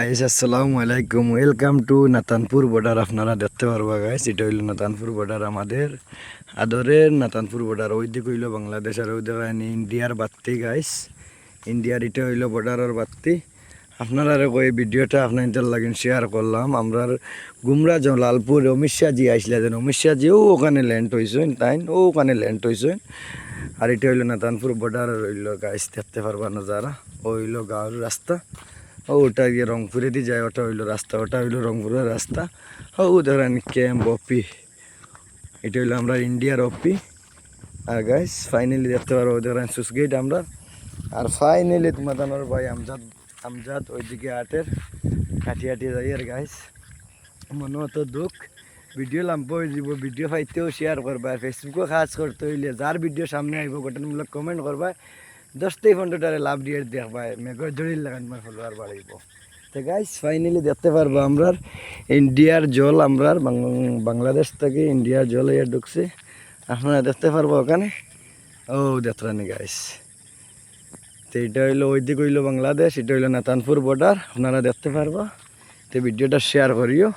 Guys আসসালামু আলাইকুম, welcome to Natanpur border. আপনারা দেখতে পারবা গাইস, এটা হইল নাতানপুর বর্ডার, আমাদের আদরের নাতানপুর বর্ডার। ওই দিকে হইল বাংলাদেশ আর ওই দিকে ইন্ডিয়ার বাত্তি গাইস। ইন্ডিয়ার এটা হইল বর্ডারের বাত্তি। আপনারা ওই ভিডিওটা আপনার লাগিন শেয়ার করলাম। আমরা গুমরা লালপুর অমিত শাহজি আইসলেন, অমিত শাহজিও ওখানে ল্যান্ড হয়েছেন, তাই ওখানে ল্যান্ড হয়েছেন। আর এটা হইল নাতানপুর বর্ডার হইল গাইস, দেখতে পারবা না যারা। ও হইল গাঁর রাস্তা, ওটা গিয়ে রংপুরে দিয়ে যায়, ওটা হইলো রাস্তা, ওটা হইলো রংপুরের রাস্তা। ও ধরেন ক্যাম্প অপি, এটা হইলো আমরা ইন্ডিয়ার অপি। আর গাইস ফাইনালি দেখতে পারো ধরেন সুইচ গেট আমরা। আর ফাইনালি তোমাদের ভাই আমজাদ আমজাদ ওইদিকে আটের হাঁটি হাঁটি যাই। আর গাইস মনে হতো দুঃখ, ভিডিও লাম্প হয়ে যাব, ভিডিও পাইতেও শেয়ার করবা, ফেসবুকও কাজ করতে হইলে যার ভিডিও সামনে আইব গঠনমূলক কমেন্ট করবা, 10-15টারে লাভ দিয়ে দেখবা, মেঘর জড়ির লাগান তোমার ফলোয়ার বাড়াইব। তো গাইস ফাইনালি দেখতে পারবো আমরা ইন্ডিয়ার জল, আমরা বাংলাদেশ থেকে ইন্ডিয়ার জল এর ঢুকছে। আপনারা দেখতে পারবো ওখানে, ও দেখরানি গাইস। তো এটা হইলো ওই দিক হইলো বাংলাদেশ, এটা হইলো নাতানপুর বর্ডার, আপনারা দেখতে পারবো। তো ভিডিওটা শেয়ার করিও।